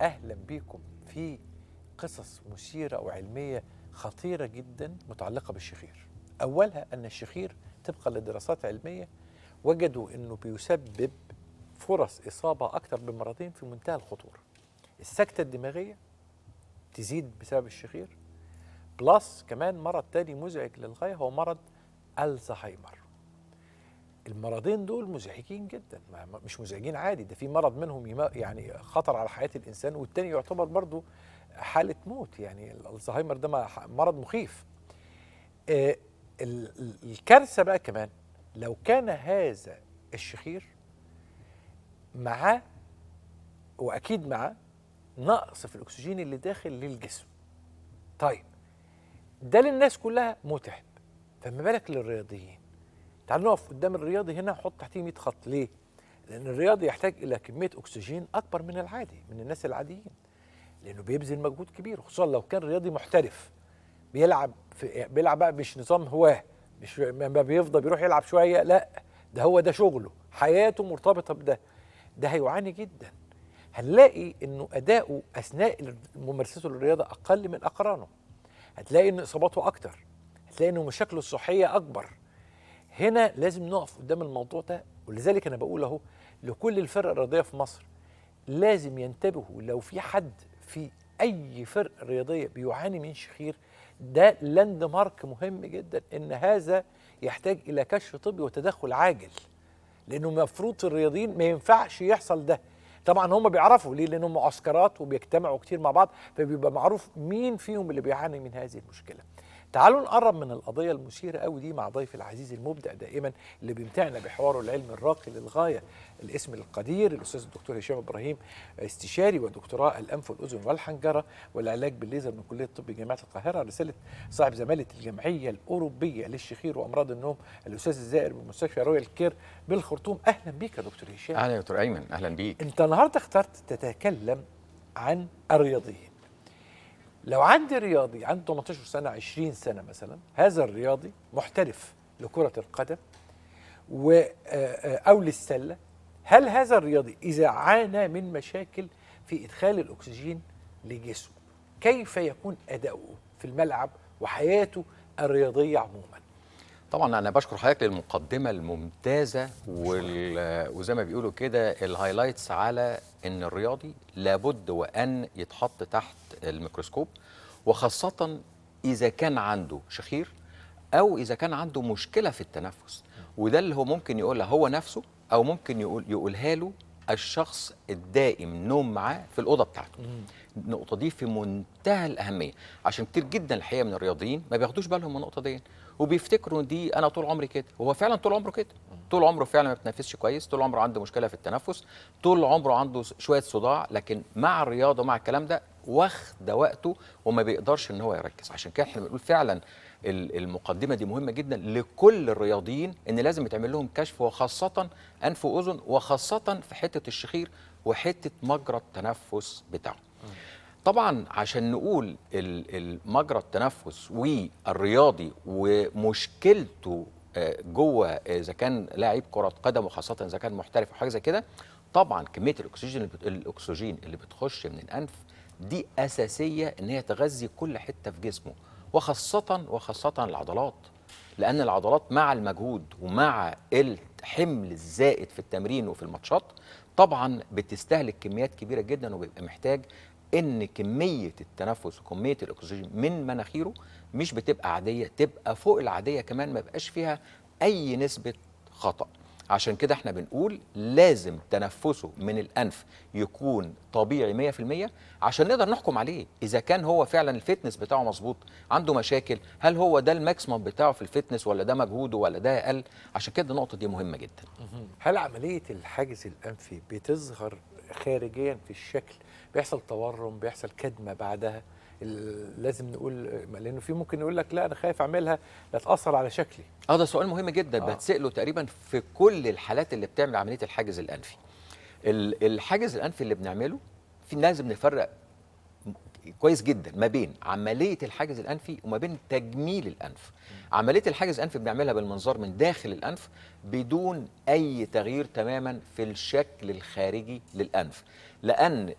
أهلا بيكم في قصص مثيرة وعلمية خطيرة جدا متعلقة بالشخير. أولها أن الشخير طبقا لدراسات علمية وجدوا أنه بيسبب فرص إصابة أكثر بمرضين في منتهى الخطورة. السكتة الدماغية تزيد بسبب الشخير، بلس كمان مرض تاني مزعج للغاية هو مرض الزهايمر. المرضين دول مزعجين جدا، مش مزعجين عادي، ده في مرض منهم يعني خطر على حياة الإنسان، والتاني يعتبر برضو حالة موت. يعني الزهايمر ده مرض مخيف. الكارثة بقى كمان لو كان هذا الشخير معاه، وأكيد معاه، نقص في الأكسجين اللي داخل للجسم. طيب ده للناس كلها متعب، فما بالك للرياضيين؟ تعالوا نقف قدام الرياضي هنا، حط تحتيه 100 خط. ليه؟ لأن الرياضي يحتاج إلى كمية أكسجين أكبر من العادي، من الناس العاديين، لأنه بيبذل مجهود كبير، خصوصا لو كان رياضي محترف بيلعب بقى مش نظام هواه، مش ما بيفضل بيروح يلعب شوية، لا، ده هو ده شغله، حياته مرتبطة بده. ده هيعاني جدا. هنلاقي إنه أداؤه أثناء ممارسته للرياضة أقل من أقرانه. هتلاقي إن إصاباته أكتر، هتلاقي إنه مشاكله الصحية أكبر. هنا لازم نقف قدام الموضوع ده، ولذلك أنا بقول أهو لكل الفرق الرياضية في مصر لازم ينتبهوا. لو في حد في أي فرقة رياضية بيعاني من شخير، ده لاند مارك مهم جدا، إن هذا يحتاج إلى كشف طبي وتدخل عاجل، لأنه المفروض الرياضيين ما ينفعش يحصل ده. طبعا هم بيعرفوا ليه، لأنهم معسكرات وبيجتمعوا كتير مع بعض، فبيبقى معروف مين فيهم اللي بيعاني من هذه المشكلة. تعالوا نقرب من القضية المثيرة قوي دي مع ضيف العزيز المبدع دائما اللي بيمتعنا بحواره العلمي الراقي للغاية، الاسم القدير الأستاذ الدكتور هشام إبراهيم، استشاري ودكتوراه الأنف والأذن والحنجرة والعلاج بالليزر من كلية الطب جامعة القاهرة، رسالة صاحب زمالة الجمعية الأوروبية للشخير وأمراض النوم الأستاذ الزائر بمستشفى رويال كير بالخرطوم. أهلا بيك يا دكتور هشام. اهلا يا دكتور ايمن، اهلا بيك. أنت النهارده اخترت تتكلم عن الرياضيين. لو عندي رياضي عنده 18 سنة 20 سنة مثلا، هذا الرياضي محترف لكرة القدم أو للسلة، هل هذا الرياضي إذا عانى من مشاكل في إدخال الأكسجين لجسمه كيف يكون أداؤه في الملعب وحياته الرياضية عموما؟ طبعا انا بشكر حضرتك للمقدمه الممتازه وزي ما بيقولوا كده الهايلايتس على ان الرياضي لابد وان يتحط تحت الميكروسكوب، وخاصه اذا كان عنده شخير او اذا كان عنده مشكله في التنفس. وده اللي هو ممكن يقولها هو نفسه، او ممكن يقولها له الشخص الدائم نوم معاه في الاوضه بتاعته. النقطه دي في منتهى الاهميه، عشان كتير جدا الحقيقه من الرياضيين ما بياخدوش بالهم من النقطه دي، وبيفتكروا ان دي انا طول عمري كده. هو فعلا طول عمره كده، طول عمره فعلا ما بيتنفسش كويس، طول عمره عنده مشكله في التنفس، طول عمره عنده شويه صداع، لكن مع الرياضه ومع الكلام ده واخده وقته وما بيقدرش ان هو يركز. عشان كده احنا بنقول فعلا المقدمه دي مهمه جدا لكل الرياضيين، ان لازم يتعمل لهم كشف، وخاصه انف واذن، وخاصه في حته الشخير وحته مجرى التنفس بتاعه. طبعا عشان نقول مجرى التنفس والرياضي ومشكلته جوه، اذا كان لاعب كره قدم وخاصه اذا كان محترف او حاجه زي كده، طبعا كميه الاكسجين اللي بتخش من الانف دي اساسيه ان هي تغذي كل حته في جسمه، وخاصه العضلات، لان العضلات مع المجهود ومع الحمل الزائد في التمرين وفي الماتشات طبعا بتستهلك كميات كبيره جدا، وبيبقى محتاج ان كميه التنفس وكميه الاكسجين من مناخيره مش بتبقى عاديه، تبقى فوق العاديه كمان، ما يبقاش فيها اي نسبه خطا. عشان كده احنا بنقول لازم تنفسه من الانف يكون طبيعي 100%، عشان نقدر نحكم عليه اذا كان هو فعلا الفتنس بتاعه مظبوط، عنده مشاكل، هل هو ده الماكسيمم بتاعه في الفتنس ولا ده مجهوده ولا ده اقل. عشان كده النقطه دي مهمه جدا. هل عملية الحاجز الأنفي بتظهر خارجيا في الشكل؟ بيحصل تورم، بيحصل كدمة بعدها؟ لازم نقول، لأنه في ممكن يقول لك لا أنا خايف أعملها لا تأثر على شكلي. ده سؤال مهم جدا، بتسأله تقريبا في كل الحالات اللي بتعمل عمليه الحاجز الانفي. الحاجز الانفي اللي بنعمله في لازم نفرق كويس جدا ما بين عمليه الحاجز الانفي وما بين تجميل الانف. عمليه الحاجز الانفي بنعملها بالمنظار من داخل الانف بدون اي تغيير تماما في الشكل الخارجي للانف، لان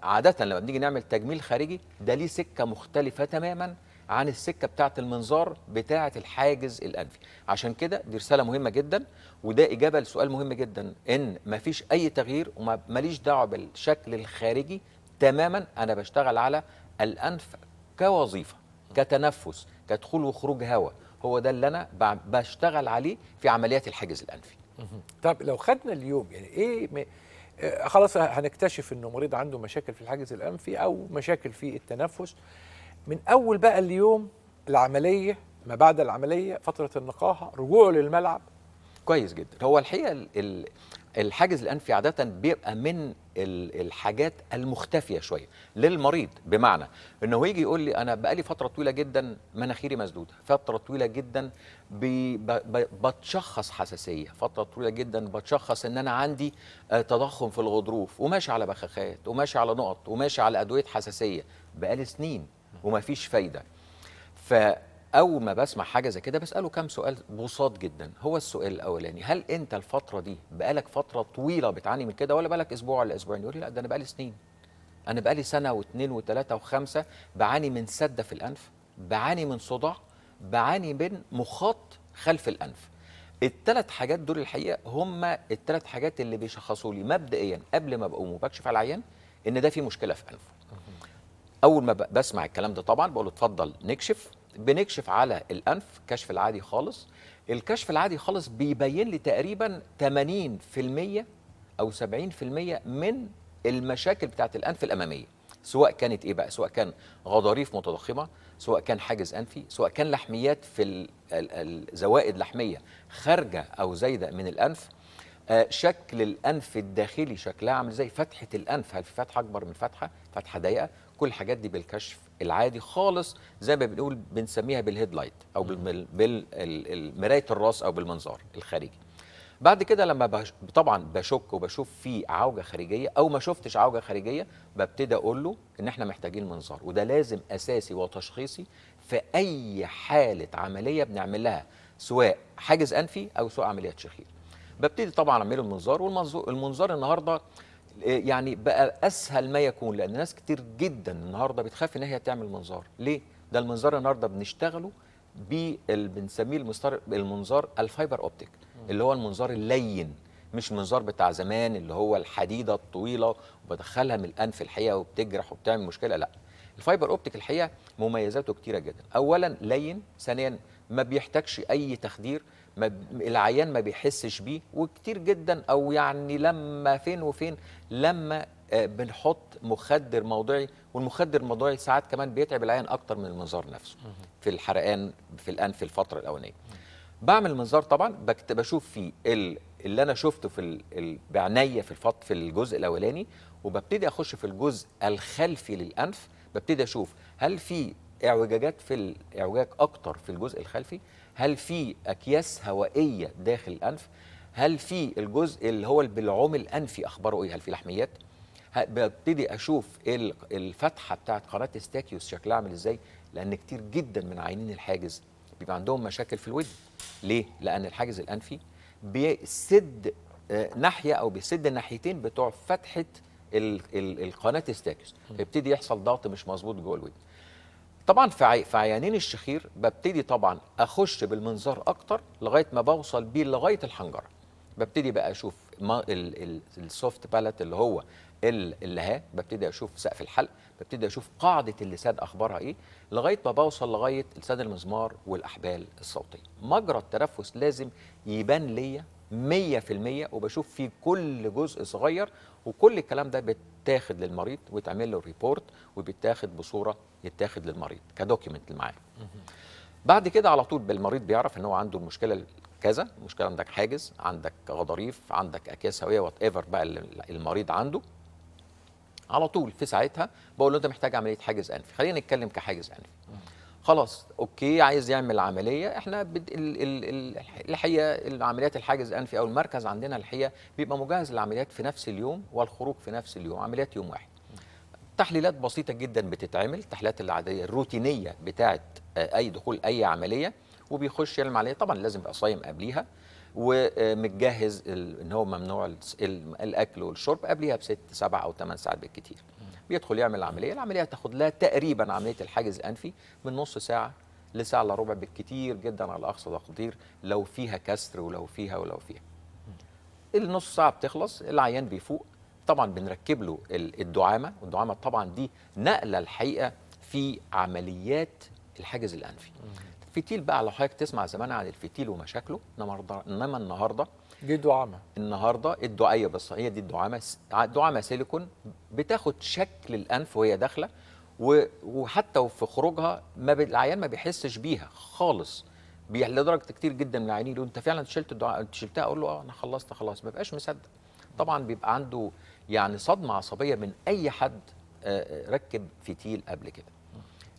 عاده لما بنيجي نعمل تجميل خارجي ده ليه سكه مختلفه تماما عن السكه بتاعه المنظار بتاعه الحاجز الانفي. عشان كده دي رساله مهمه جدا، وده اجابه لسؤال مهم جدا، ان مفيش اي تغيير وماليش دعوه بالشكل الخارجي تماما. انا بشتغل على الانف كوظيفه، كتنفس، كدخول وخروج هواء، هو ده اللي انا بشتغل عليه في عمليات الحاجز الانفي. طب لو خدنا اليوم يعني ايه خلاص هنكتشف انه مريض عنده مشاكل في الحاجز الانفي او مشاكل في التنفس، من اول بقى اليوم العمليه، ما بعد العمليه، فتره النقاهه، رجوعه للملعب. كويس جدا. هو الحقيقه الحاجز الانفي عاده بيبقى من الحاجات المختفيه شويه للمريض، بمعنى انه هو يجي يقول لي انا بقالي فتره طويله جدا مناخيري مسدوده، فتره طويله جدا بتشخص حساسيه، فتره طويله جدا بتشخص ان انا عندي تضخم في الغضروف، وماشي على بخاخات وماشي على نقط وماشي على ادويه حساسيه بقالي سنين ومفيش فايده. فاول ما بسمع حاجه زي كده بساله كام سؤال بساط جدا. هو السؤال الاولاني: هل انت الفتره دي بقالك فتره طويله بتعاني من كده، ولا بقالك اسبوع ولا اسبوعين؟ يقول لي لا، ده انا بقالي سنين، انا بقالي سنه واثنين وثلاثه وخمسه بعاني من سده في الانف، بعاني من صداع، بعاني من مخاط خلف الانف. الثلاث حاجات دول الحقيقه هم الثلاث حاجات اللي بيشخصوا لي مبدئيا قبل ما بقوم وبكشف على العيان ان ده في مشكله في انفه. اول ما بسمع الكلام ده طبعا بقول له اتفضل نكشف. بنكشف على الانف كشف العادي خالص. الكشف العادي خالص بيبين لي تقريبا 80% او 70% من المشاكل بتاعت الانف الاماميه، سواء كانت ايه بقى، سواء كان غضاريف متضخمه، سواء كان حاجز انفي، سواء كان لحميات في الزوائد لحميه خارجه او زايده من الانف، شكل الانف الداخلي شكلها عامل ازاي، فتحه الانف هل في فتحه اكبر من فتحه ضيقه. كل الحاجات دي بالكشف العادي خالص، زي ما بنقول بنسميها بالهيد لايت او بالمرايه الراس او بالمنظار الخارجي. بعد كده لما طبعا بشك وبشوف في عوجه خارجيه او ما شفتش عوجه خارجيه، ببتدي اقول له ان احنا محتاجين منظار، وده لازم اساسي وتشخيصي في اي حاله عمليه بنعمل لها، سواء حاجز انفي او سواء عمليات شخير. ببتدي طبعا اعمل المنظار، والمنظار النهارده يعني بقى اسهل ما يكون، لان ناس كتير جدا النهارده بتخاف ان هي تعمل منظار. ليه؟ ده المنظار النهارده بنشتغله بنسميه المنظار الفايبر اوبتيك، اللي هو المنظار اللين، مش المنظار بتاع زمان اللي هو الحديده الطويله وبدخلها من الانف الحقيقه وبتجرح وبتعمل مشكله. لا، الفايبر اوبتيك الحقيقه مميزاته كتيره جدا. اولا لين، ثانيا ما بيحتاجش اي تخدير، العيان ما بيحسش بيه، وكتير جدا او يعني لما فين وفين لما بنحط مخدر موضعي، والمخدر الموضعي ساعات كمان بيتعب العيان اكتر من المنظار نفسه في الحرقان في الانف الفتره الاولانيه. بعمل المنظار طبعا بشوف فيه اللي انا شفته بعناية في الجزء الاولاني، وببتدي اخش في الجزء الخلفي للانف، ببتدي اشوف هل في اعوجاج اكتر في الجزء الخلفي، هل في اكياس هوائيه داخل الانف، هل في الجزء اللي هو بالعوم الانفي اخباره ايه، هل في لحميات، ببتدي اشوف الفتحه بتاعت قناه استاكيوس شكلها عامل ازاي، لان كتير جدا من عيانين الحاجز بيبقى عندهم مشاكل في الودن. ليه؟ لان الحاجز الانفي بيسد ناحيه او بيسد الناحيتين بتوع فتحه القناه استاكيوس، فيبتدي يحصل ضغط مش مظبوط جوه الودن. طبعا في عيانين الشخير ببتدي طبعا اخش بالمنظار اكتر لغايه ما بوصل بيه لغايه الحنجره. ببتدي بقى اشوف السوفت بالات اللي هو اللهاه، ببتدي اشوف سقف الحلق، ببتدي اشوف قاعده اللسان اخبارها ايه، لغايه ما بوصل لغايه لسان المزمار والاحبال الصوتيه. مجرى التنفس لازم يبان ليا 100%، وبشوف فيه كل جزء صغير، وكل الكلام ده بيتاخد للمريض ويتعمل له ريبورت، وبيتاخد بصوره يتاخد للمريض كدوكيمنت معاه. بعد كده على طول المريض بيعرف ان هو عنده المشكله كذا، مشكله عندك حاجز، عندك غضاريف، عندك اكياس هويه، وات ايفر بقى المريض عنده. على طول في ساعتها بقول له انت محتاج عمليه حاجز انفي. خلينا نتكلم كحاجز انفي. خلاص اوكي، عايز يعمل عمليه، احنا الحقيقه العمليات الحاجز الانفي او المركز عندنا الحقيقه بيبقى مجهز للعمليات في نفس اليوم والخروج في نفس اليوم، عمليات يوم واحد. تحليلات بسيطه جدا بتتعمل، التحليلات العاديه الروتينيه بتاعه اي دخول اي عمليه، وبيخش يعمل عمليه. طبعا لازم يبقى صايم قبليها، ومتجهز ان هو ممنوع الاكل والشرب قبليها بست 7 او 8 ساعات بالكتير. بيدخل يعمل العمليه تاخد لها تقريبا عمليه الحاجز الانفي من نص ساعه لساعه الا ربع بالكتير جدا على اقصى تقدير، لو فيها كسر ولو فيها. النص ساعه بتخلص، العيان بيفوق. طبعا بنركب له الدعامه، والدعامه طبعا دي نقله الحقيقه في عمليات الحاجز الانفي. الفتيل بقى، لو حضرتك تسمع زمان عن الفتيل ومشاكله، انما دي دعامه. النهارده الدعايه، بس هي دي دعامه سيليكون بتاخد شكل الانف وهي داخله، وحتى في خروجها العيان ما بيحسش بيها خالص. لدرجه كتير جدا من العيانين يقولوا انت فعلا انت شلتها؟ اقول له اه انا خلصت خلاص، ما بيبقاش مصدق. طبعا بيبقى عنده يعني صدمه عصبيه من اي حد ركب فتيل قبل كده.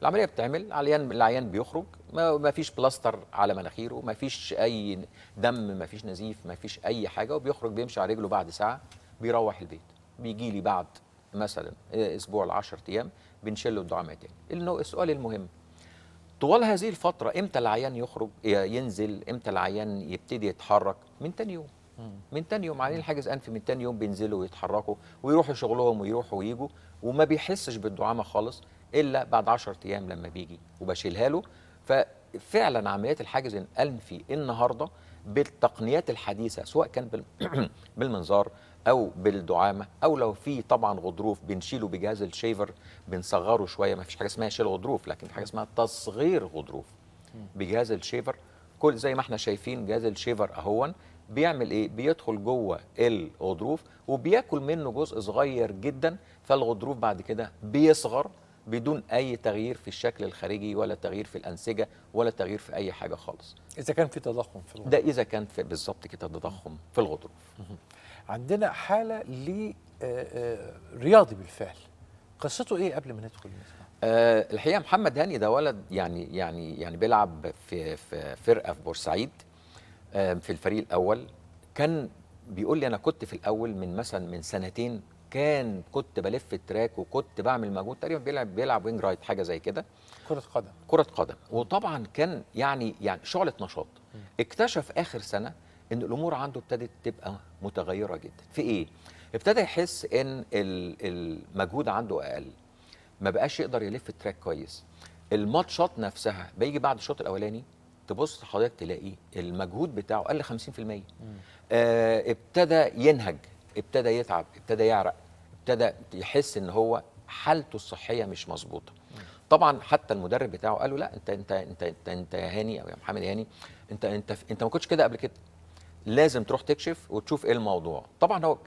العمليه بتعمل، العيان بيخرج، ما فيش بلاستر على مناخيره، ما فيش اي دم، ما فيش نزيف، ما فيش اي حاجه، وبيخرج بيمشي على رجله بعد ساعه بيروح البيت. بيجي لي بعد مثلا اسبوع ل 10 ايام بنشيل له الدعامه تاني. السؤال المهم، طوال هذه الفتره امتى العيان يخرج ينزل؟ امتى العيان يبتدي يتحرك؟ من تاني يوم. من تاني يوم عيانين الحاجز انفي من تاني يوم بينزلوا ويتحركوا ويروحوا شغلهم ويروحوا ويجوا، وما بيحسش بالدعامه خالص الا بعد 10 ايام لما بيجي وبشيلها له. ففعلا عمليات الحاجز الانفي النهارده بالتقنيات الحديثه، سواء كان بالمنظار او بالدعامه، او لو في طبعا غضروف بنشيله بجهاز الشيفر، بنصغره شويه. ما فيش حاجه اسمها شيل غضروف، لكن في حاجه اسمها تصغير غضروف بجهاز الشيفر. كل زي ما احنا شايفين جهاز الشيفر اهون بيعمل ايه؟ بيدخل جوه الغضروف وبياكل منه جزء صغير جدا، فالغضروف بعد كده بيصغر بدون اي تغيير في الشكل الخارجي، ولا تغيير في الانسجه، ولا تغيير في اي حاجه خالص. اذا كان في تضخم في ده الغضروف. اذا كان في بالظبط كده تضخم في الغضروف. عندنا حاله رياضي بالفعل، قصته ايه قبل ما ندخل نسمع؟ الحقيقه محمد هاني ده ولد يعني بيلعب في فرقه في بورسعيد، في الفريق الاول. كان بيقول لي انا كنت في الاول من مثلا من سنتين، كنت بلف التراك وكنت بعمل مجهود، تقريبا بيلعب وينج رايت حاجه زي كده، كره قدم. كره قدم. وطبعا كان يعني شعله نشاط. اكتشف اخر سنه ان الامور عنده ابتدت تبقى متغيره جدا. في ايه؟ ابتدى يحس ان المجهود عنده اقل، ما بقاش يقدر يلف التراك كويس. الماتشات نفسها بيجي بعد الشوط الاولاني تبص حضرتك تلاقي المجهود بتاعه قل 50%. ابتدى ينهج، ابتدى يتعب، ابتدى يعرق، ابتدى يحس ان هو حالته الصحيه مش مظبوطه. طبعا حتى المدرب بتاعه قال له لا انت يا هاني او يا محمد هاني، انت ما كنتش كده قبل كده، لازم تروح تكشف وتشوف ايه الموضوع. طبعا هو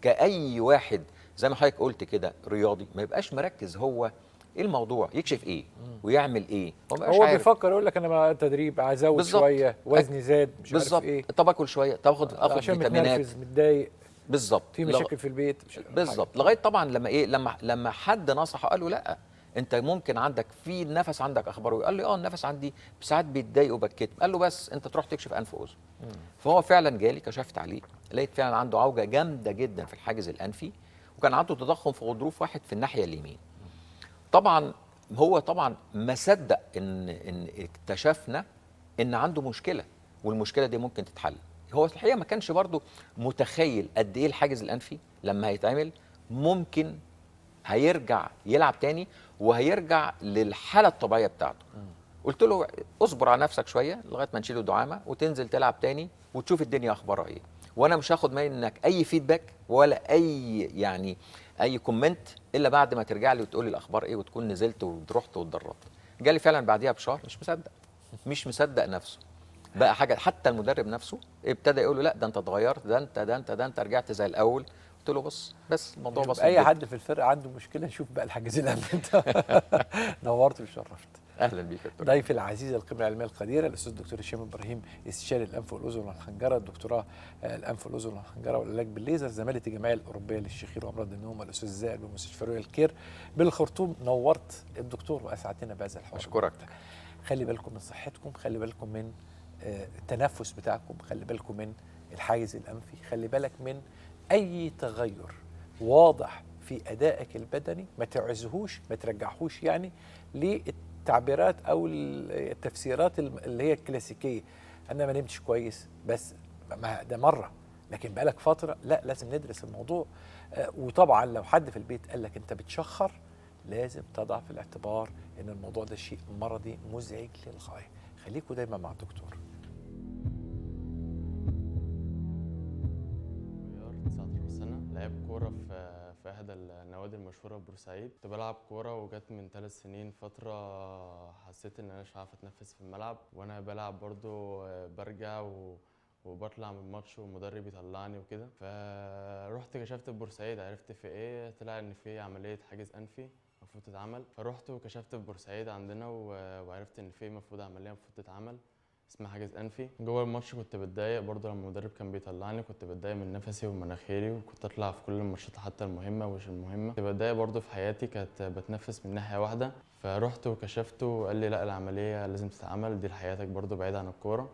كأي واحد زي ما حضرتك قلت كده رياضي ما يبقاش مركز هو ايه الموضوع، يكشف ايه ويعمل ايه، هو ما يبقاش هو عارف. بيفكر يقول لك انا مع تدريب ازود بالظبط. شويه، وزني زاد، مش عارف بالظبط. ايه، طب اكل شويه، طب اخد عشان فيتامينات. متنرفز متضايق، بالظبط. في مشاكل في البيت، مش بالظبط. لغايه طبعا لما ايه، لما حد نصحه قال له لا انت ممكن عندك في النفس عندك اخباره. قال لي اه النفس عندي ساعات بيتضايق وبتكتم. قال له بس انت تروح تكشف انف واذن. فهو فعلا جالي، كشفت عليه، لقيت فعلا عنده عوجه جامده جدا في الحاجز الانفي، وكان عنده تضخم في غضروف واحد في الناحيه اليمين. طبعا هو طبعا ما صدق ان اكتشفنا ان عنده مشكله، والمشكله دي ممكن تتحل. هو الحقيقه ما كانش برضه متخيل قد ايه الحاجز الانفي لما هيتعمل ممكن هيرجع يلعب تاني وهيرجع للحاله الطبيعيه بتاعته. قلت له اصبر على نفسك شويه لغايه ما نشيل الدعامه وتنزل تلعب تاني وتشوف الدنيا اخبارها ايه، وانا مش هاخد منك اي فيدباك ولا اي كومنت الا بعد ما ترجع لي وتقول لي الاخبار ايه وتكون نزلت ورحت واتدربت. جالي فعلا بعديها بشهر مش مصدق نفسه. بقى حاجه، حتى المدرب نفسه ابتدى يقول له لا ده انت اتغيرت، ده انت رجعت زي الاول. قلت له بس الموضوع بسيط اي جدا. حد في الفرقه عنده مشكله نشوف بقى الحاجز الانفي. انت نورت وشرفت. اهلا بيك يا دكتور. ضيفي العزيز القيمه العلميه القديره الاستاذ الدكتور هشام ابراهيم، استشاري الانف والاذن والحنجره، الدكتوراه الانف والاذن والحنجره والعلاج بالليزر، زماله الجمعيه الاوروبيه للشخير وامراض النوم، الاستاذ زائر بمستشفى رويال كير بالخرطوم. نورت الدكتور واسعدتنا بهذا الحوار. اشكرك. خلي بالكم من صحتكم، خلي بالكم من التنفس بتاعكم، خلي بالكم من الحاجز الانفي، خلي بالك من اي تغير واضح في ادائك البدني، ما تعزهوش، ما ترجعهوش يعني للتعبيرات او التفسيرات اللي هي الكلاسيكيه. انا ما نمتش كويس، بس ما ده مره، لكن بقالك فتره لا، لازم ندرس الموضوع. وطبعا لو حد في البيت قال لك انت بتشخر، لازم تضع في الاعتبار ان الموضوع ده شيء مرضي مزعج للغايه. خليكوا دايما مع الدكتور. 19 سنة، لعب كورة في إحدى النوادي المشهورة في بورسعيد. كنت بلعب كورة وجت من 3 سنين فترة حسيت إن أنا مش عارف أتنفس في الملعب، وأنا بلعب برضو برجع وبطلع من الماتش والمدرب يطلعني وكده. فروحت كشفت في بورسعيد، عرفت في إيه، طلع إن في عملية حاجز أنفي المفروض تتعمل. فروحت وكشفت في بورسعيد عندنا وعرفت إن في المفروض عملية المفروض تتعمل اسمها حاجز انفي. جوه الماتش كنت بتضايق برضه لما المدرب كان بيطلعني، كنت بتضايق من نفسي ومناخيري، وكنت اطلع في كل الماتشات حتى المهمه ومش المهمه. كنت بتضايق برضه في حياتي، كانت بتنفس من ناحيه واحده. فرحت وكشفت وقال لي لا، العمليه لازم تتعمل، دي لحياتك برضه بعيد عن الكوره.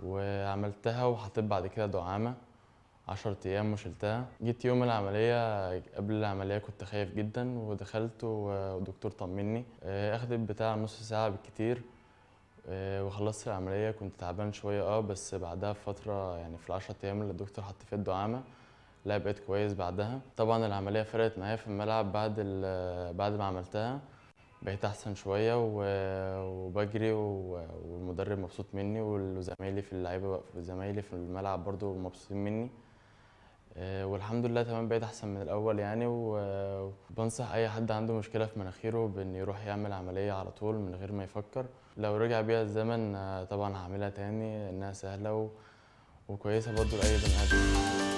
وعملتها وحطيت بعد كده دعامه 10 ايام وشلتها. جيت يوم العمليه، قبل العمليه كنت خايف جدا، ودخلت والدكتور طمني. اخدت بتاع نص ساعه بالكتير وخلصت العملية. كنت تعبان شوية بس بعدها بفترة، يعني في ال10 أيام اللي الدكتور حط فيها الدعامة، لا بقيت كويس بعدها. طبعا العملية فرقت معايا في الملعب. بعد ما عملتها بقيت أحسن شوية وبجري والمدرب مبسوط مني، وزمايلي في اللعيبة زمايلي في الملعب برضو مبسوطين مني. والحمد لله تمام، بقيت احسن من الاول يعني. وبنصح اي حد عنده مشكله في مناخيره بان يروح يعمل عمليه على طول من غير ما يفكر. لو رجع بيها الزمن طبعا هعملها تاني، انها سهله وكويسه برضو لاي بني ادم.